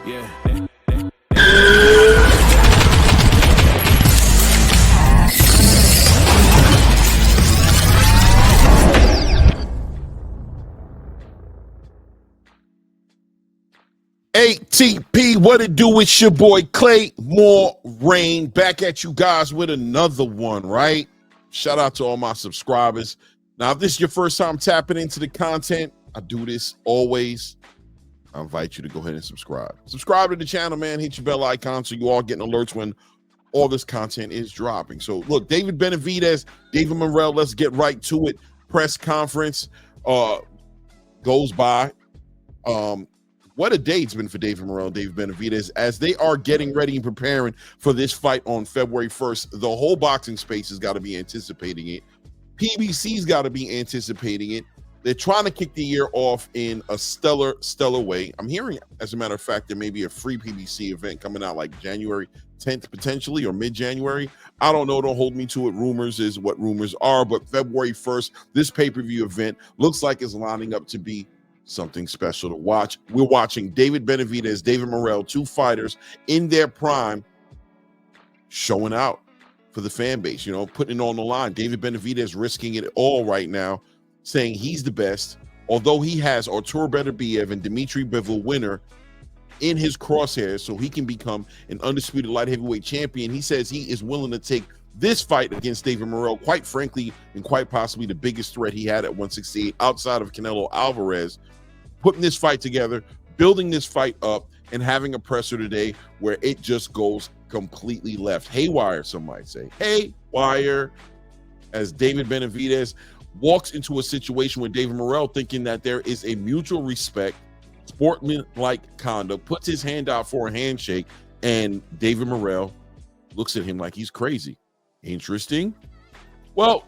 Yeah. ATP, what it do? It's your boy Clay More Rain back at you guys with another one, right? Shout out to all my subscribers. Now, if this is your first time tapping into the content, I do this always. I invite you to go ahead and subscribe. Subscribe to the channel, man. Hit your bell icon so you all getting alerts when all this content is dropping. So, look, David Benavidez, David Morrell, let's get right to it. Press conference goes by. What a day it's been for David Morrell and David Benavidez as they are getting ready and preparing for this fight on February 1st. The whole boxing space has got to be anticipating it. PBC's got to be anticipating it. They're trying to kick the year off in a stellar way. I'm hearing, as a matter of fact, there may be a free PBC event coming out like January 10th, potentially, or mid-January. I don't know. Don't hold me to it. Rumors is what rumors are. But February 1st, this pay-per-view event looks like it's lining up to be something special to watch. We're watching David Benavidez, David Morrell, two fighters in their prime, showing out for the fan base, you know, putting it on the line. David Benavidez risking it all right now, saying he's the best, although he has Artur Beterbiev and Dmitry Bivol winner in his crosshairs so he can become an undisputed light heavyweight champion. He says he is willing to take this fight against David Morrell, quite frankly, and quite possibly the biggest threat he had at 168 outside of Canelo Alvarez, putting this fight together, building this fight up, and having a presser today where it just goes completely left. Haywire, some might say. Haywire, as David Benavidez walks into a situation with David Morrell thinking that there is a mutual respect, sportsman-like conduct, puts his hand out for a handshake, and David Morrell looks at him like he's crazy. Interesting. Well,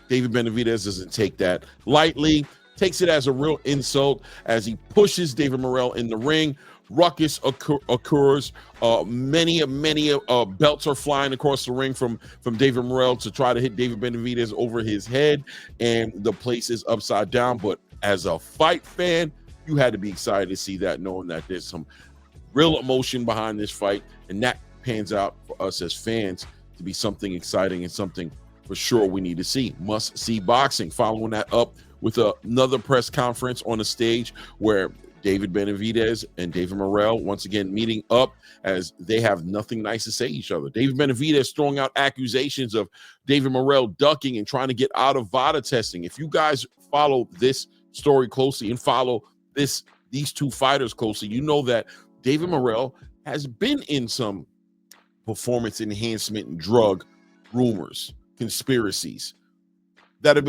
David Benavidez doesn't take that lightly, takes it as a real insult as he pushes David Morrell in the ring. Ruckus occurs. Many belts are flying across the ring from David Morrell to try to hit David Benavidez over his head, and the place is upside down. But as a fight fan, you had to be excited to see that, knowing that there's some real emotion behind this fight, and that pans out for us as fans to be something exciting and something for sure we need to see. Must see boxing. Following that up with another press conference on the stage where David Benavidez and David Morrell once again meeting up as they have nothing nice to say to each other. David Benavidez throwing out accusations of David Morrell ducking and trying to get out of VADA testing. If you guys follow this story closely and follow these two fighters closely, you know that David Morrell has been in some performance enhancement drug rumors, conspiracies that have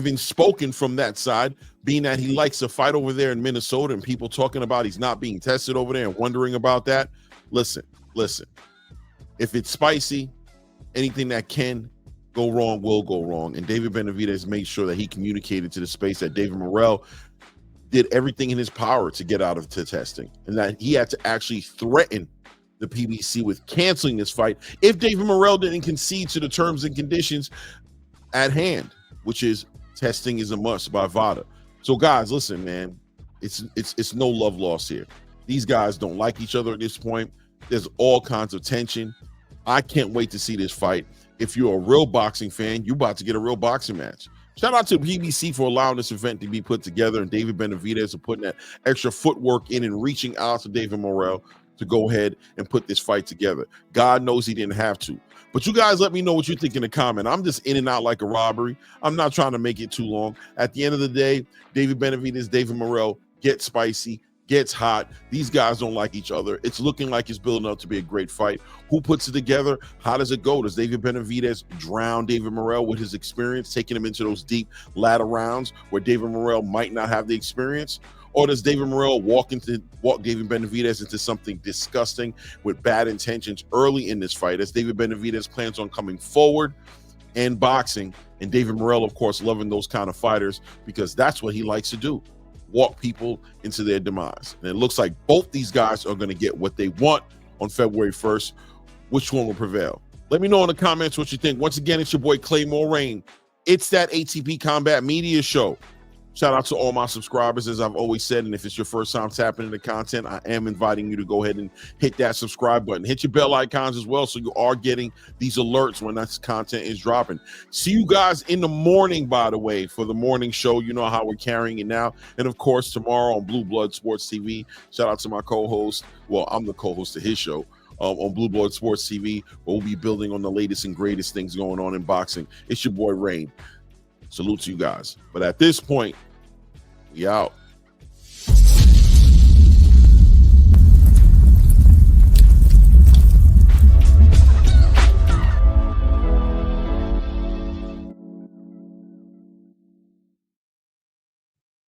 been spoken from that side, being that he likes to fight over there in Minnesota and people talking about he's not being tested over there and wondering about that. Listen, if it's spicy, anything that can go wrong will go wrong. And David Benavidez made sure that he communicated to the space that David Morrell did everything in his power to get out of testing, and that he had to actually threaten the PBC with canceling this fight if David Morrell didn't concede to the terms and conditions at hand, which is testing is a must by VADA. So guys, listen, man, it's no love lost here. These guys don't like each other at this point. There's all kinds of tension. I can't wait to see this fight. If you're a real boxing fan, you're about to get a real boxing match. Shout out to PBC for allowing this event to be put together, and David Benavidez for putting that extra footwork in and reaching out to David Morrell to go ahead and put this fight together. God knows he didn't have to. But you guys let me know what you think in the comment. I'm just in and out like a robbery. I'm not trying to make it too long. At the end of the day, David Benavidez, David Morrell gets spicy, gets hot. These guys don't like each other. It's looking like it's building up to be a great fight. Who puts it together? How does it go? Does David Benavidez drown David Morrell with his experience, taking him into those deep ladder rounds where David Morrell might not have the experience? Or does David Morrell walk David Benavidez into something disgusting with bad intentions early in this fight, as David Benavidez plans on coming forward and boxing, and David Morrell, of course, loving those kind of fighters because that's what he likes to do, walk people into their demise. And it looks like both these guys are going to get what they want on February 1st. which one will prevail? Let me know in the comments what you think. Once again, it's your boy Claymore Rain. It's that ATP Combat Media Show. Shout out to all my subscribers, as I've always said. And if it's your first time tapping into content, I am inviting you to go ahead and hit that subscribe button. Hit your bell icons as well, so you are getting these alerts when that content is dropping. See you guys in the morning, by the way, for the morning show. You know how we're carrying it now. And of course, tomorrow on Blue Blood Sports TV. Shout out to my co-host. Well, I'm the co-host of his show. On Blue Blood Sports TV, where we'll be building on the latest and greatest things going on in boxing. It's your boy Rain. Salute to you guys. But at this point, we out.